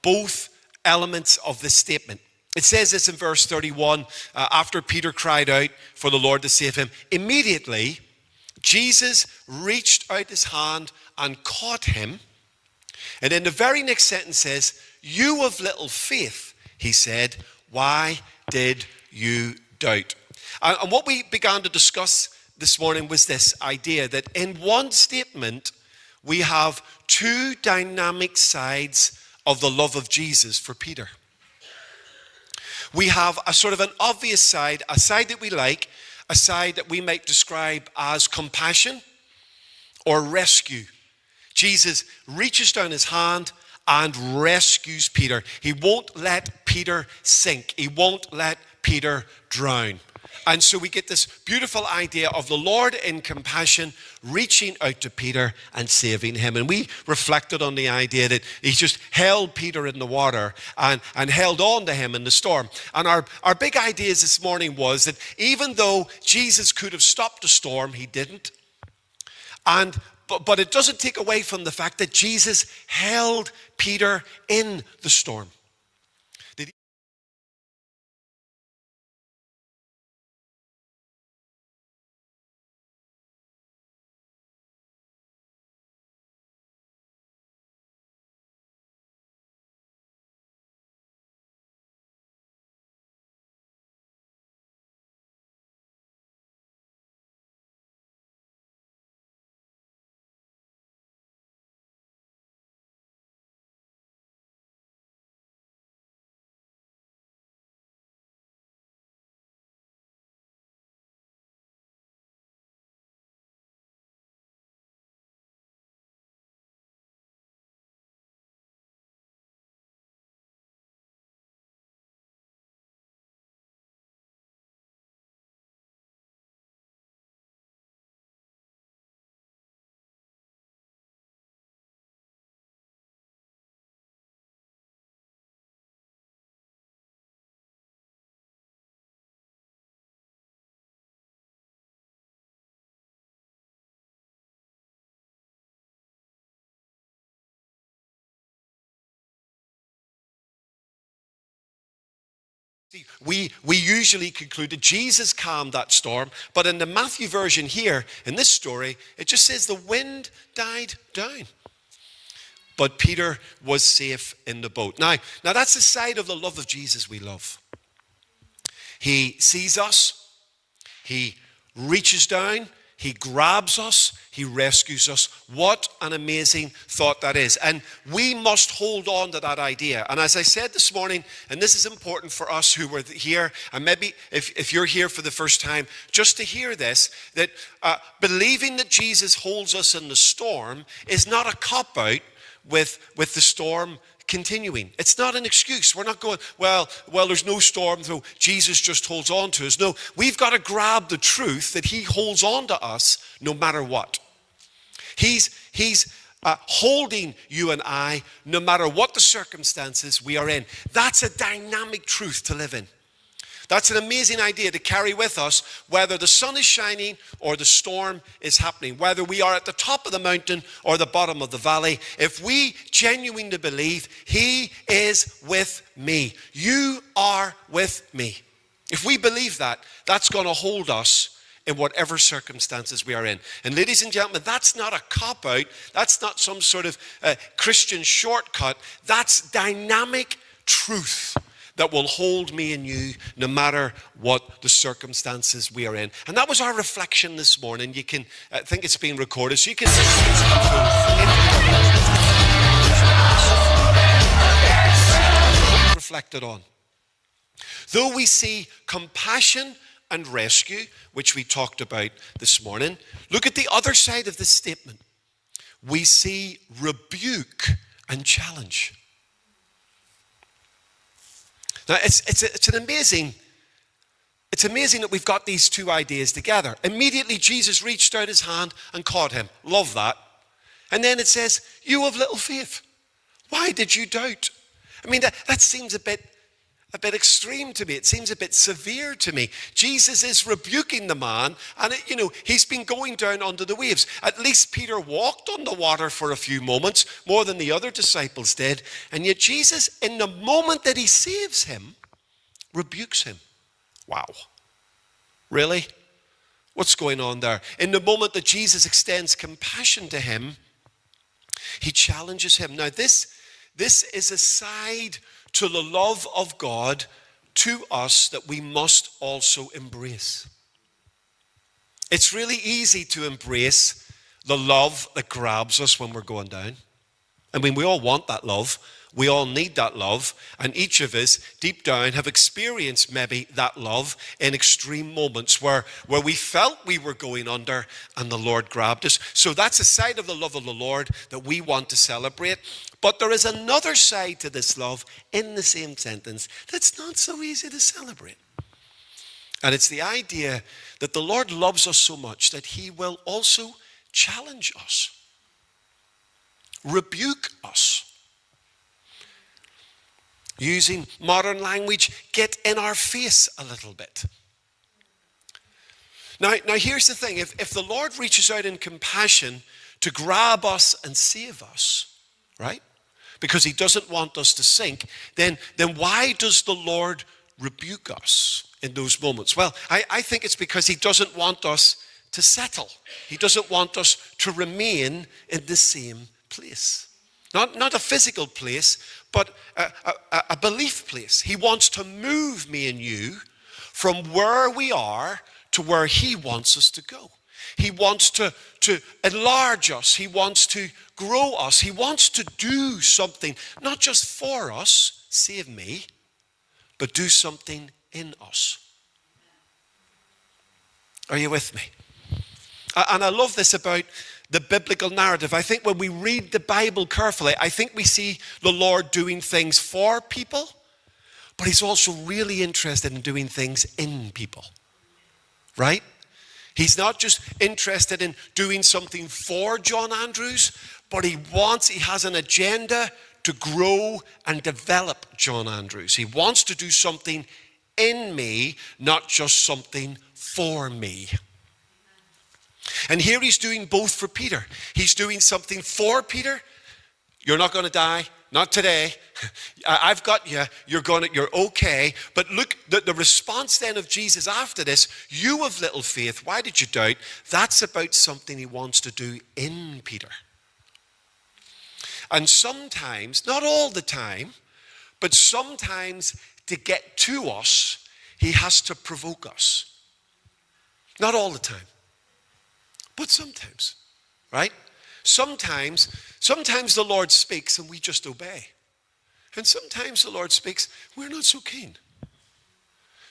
both elements of this statement. It says this in verse 31, after Peter cried out for the Lord to save him. Immediately, Jesus reached out his hand and caught him. And in the very next sentence says, "You of little faith," he said, "why did you doubt?" And what we began to discuss this morning was this idea that in one statement, we have two dynamic sides of the love of Jesus for Peter. We have a sort of an obvious side, a side that we like, a side that we might describe as compassion or rescue. Jesus reaches down his hand and rescues Peter. He won't let Peter sink. He won't let Peter drown. And so we get this beautiful idea of the Lord in compassion reaching out to Peter and saving him. And we reflected on the idea that he just held Peter in the water and held on to him in the storm. And our big ideas this morning was that even though Jesus could have stopped the storm, he didn't. But it doesn't take away from the fact that Jesus held Peter in the storm. We usually conclude that Jesus calmed that storm, but in the Matthew version here, in this story, it just says the wind died down. But Peter was safe in the boat. Now that's the side of the love of Jesus we love. He sees us, he reaches down, he grabs us, he rescues us. What an amazing thought that is. And we must hold on to that idea. And as I said this morning, and this is important for us who were here, and maybe if you're here for the first time, just to hear this, that believing that Jesus holds us in the storm is not a cop-out with the storm continuing. It's not an excuse. We're not going, well, there's no storm, so Jesus just holds on to us. No, we've got to grab the truth that he holds on to us no matter what. He's holding you and I no matter what the circumstances we are in. That's a dynamic truth to live in. That's an amazing idea to carry with us, whether the sun is shining or the storm is happening, whether we are at the top of the mountain or the bottom of the valley. If we genuinely believe he is with me, you are with me. If we believe that, that's going to hold us in whatever circumstances we are in. And ladies and gentlemen, that's not a cop-out. That's not some sort of Christian shortcut. That's dynamic truth that will hold me and you no matter what the circumstances we are in. And that was our reflection this morning. You can, I think it's being recorded, so you can reflected on. Though we see compassion and rescue, which we talked about this morning, look at the other side of this statement. We see rebuke and challenge. Now, it's amazing that we've got these two ideas together. Immediately, Jesus reached out his hand and caught him. Love that. And then it says, you of little faith, why did you doubt? I mean, that seems a bit a bit extreme to me. It seems a bit severe to me. Jesus is rebuking the man, and he's been going down under the waves. At least Peter walked on the water for a few moments, more than the other disciples did. And yet Jesus, in the moment that he saves him, rebukes him. Wow. Really? What's going on there? In the moment that Jesus extends compassion to him, he challenges him. Now, this is a side to the love of God to us that we must also embrace. It's really easy to embrace the love that grabs us when we're going down. I mean, we all want that love. We all need that love. And each of us, deep down, have experienced maybe that love in extreme moments where we felt we were going under and the Lord grabbed us. So that's a side of the love of the Lord that we want to celebrate. But there is another side to this love in the same sentence that's not so easy to celebrate. And it's the idea that the Lord loves us so much that he will also challenge us, rebuke us. Using modern language, get in our face a little bit. Now here's the thing. If the Lord reaches out in compassion to grab us and save us, right? Because he doesn't want us to sink, then why does the Lord rebuke us in those moments? Well, I think it's because he doesn't want us to settle. He doesn't want us to remain in the same place. Not a physical place, but a belief place. He wants to move me and you from where we are to where he wants us to go. He wants to enlarge us. He wants to grow us. He wants to do something, not just for us, save me, but do something in us. Are you with me? And I love this about the biblical narrative. I think when we read the Bible carefully, I think we see the Lord doing things for people, but he's also really interested in doing things in people, right? He's not just interested in doing something for John Andrews, but he has an agenda to grow and develop John Andrews. He wants to do something in me, not just something for me. And here he's doing both for Peter. He's doing something for Peter. You're not going to die. Not today. I've got you. You're okay. But look, the response then of Jesus after this, you have little faith. Why did you doubt? That's about something he wants to do in Peter. And sometimes, not all the time, but sometimes to get to us, he has to provoke us. Not all the time. But sometimes, right? Sometimes the Lord speaks and we just obey. And sometimes the Lord speaks, we're not so keen.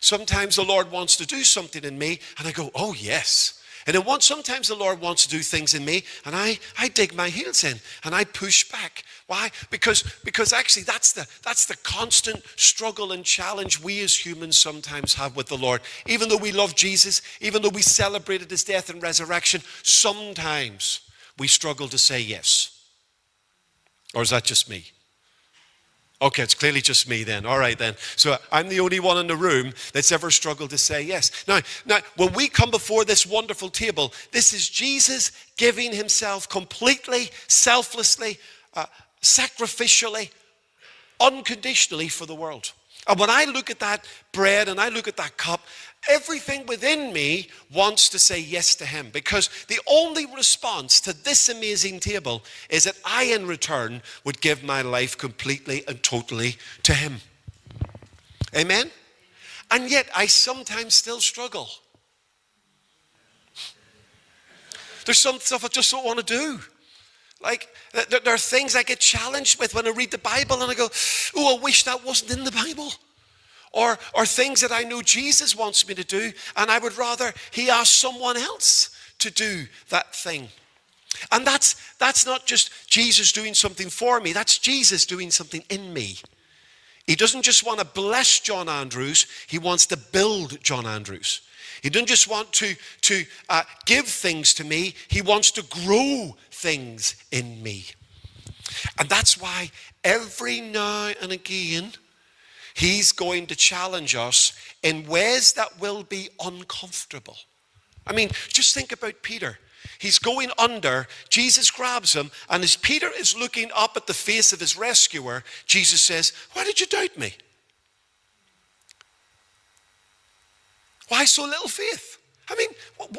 Sometimes the Lord wants to do something in me and I go, oh yes. And then sometimes the Lord wants to do things in me and I dig my heels in and I push back. Why? Because actually that's the constant struggle and challenge we as humans sometimes have with the Lord. Even though we love Jesus, even though we celebrated his death and resurrection, sometimes we struggle to say yes. Or is that just me? Okay, it's clearly just me then. All right then. So I'm the only one in the room that's ever struggled to say yes. Now, when we come before this wonderful table, this is Jesus giving himself completely, selflessly, sacrificially, unconditionally for the world. And when I look at that bread and I look at that cup, everything within me wants to say yes to him, because the only response to this amazing table is that I in return would give my life completely and totally to him. Amen? And yet I sometimes still struggle. There's some stuff I just don't want to do. Like, there are things I get challenged with when I read the Bible and I go, oh, I wish that wasn't in the Bible. Or things that I know Jesus wants me to do and I would rather he ask someone else to do that thing. And that's not just Jesus doing something for me, that's Jesus doing something in me. He doesn't just want to bless John Andrews, he wants to build John Andrews. He doesn't just want to give things to me, he wants to grow things in me. And that's why every now and again, He's going to challenge us in ways that will be uncomfortable. I mean, just think about Peter. He's going under. Jesus grabs him, and as Peter is looking up at the face of his rescuer, Jesus says, "Why did you doubt me? Why so little faith?" I mean,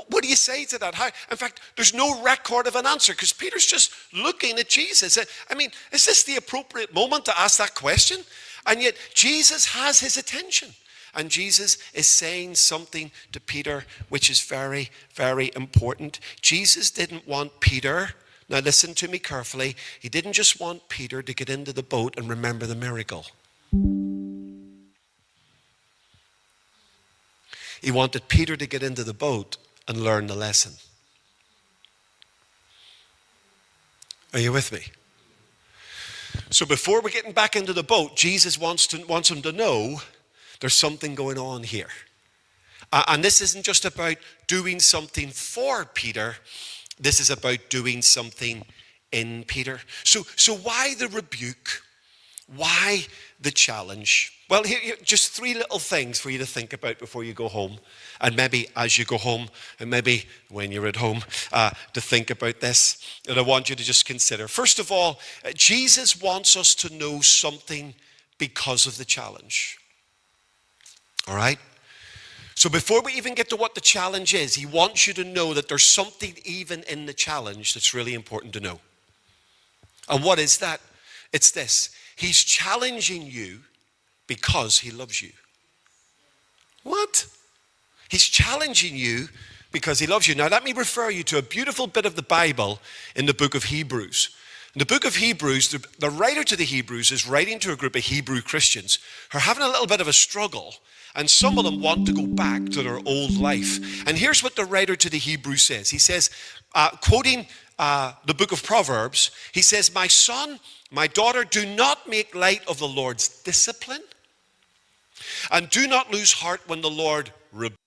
what do you say to that? In fact, there's no record of an answer because Peter's just looking at Jesus. I mean, is this the appropriate moment to ask that question? And yet Jesus has his attention. And Jesus is saying something to Peter which is very, very important. Jesus didn't want Peter, now listen to me carefully, he didn't just want Peter to get into the boat and remember the miracle. He wanted Peter to get into the boat and learn the lesson. Are you with me? So before we're getting back into the boat, Jesus wants him to know there's something going on here. And this isn't just about doing something for Peter. This is about doing something in Peter. So why the rebuke? Why the challenge? Well, here just three little things for you to think about before you go home. And maybe as you go home, and maybe when you're at home, to think about this. And I want you to just consider. First of all, Jesus wants us to know something because of the challenge. All right? So before we even get to what the challenge is, he wants you to know that there's something even in the challenge that's really important to know. And what is that? It's this. He's challenging you because he loves you. What? He's challenging you because he loves you. Now let me refer you to a beautiful bit of the Bible in the book of Hebrews. In the book of Hebrews, the writer to the Hebrews is writing to a group of Hebrew Christians who are having a little bit of a struggle, and some of them want to go back to their old life. And here's what the writer to the Hebrews says. He says, quoting the book of Proverbs, he says, "My son, my daughter, do not make light of the Lord's discipline, and do not lose heart when the Lord rebukes."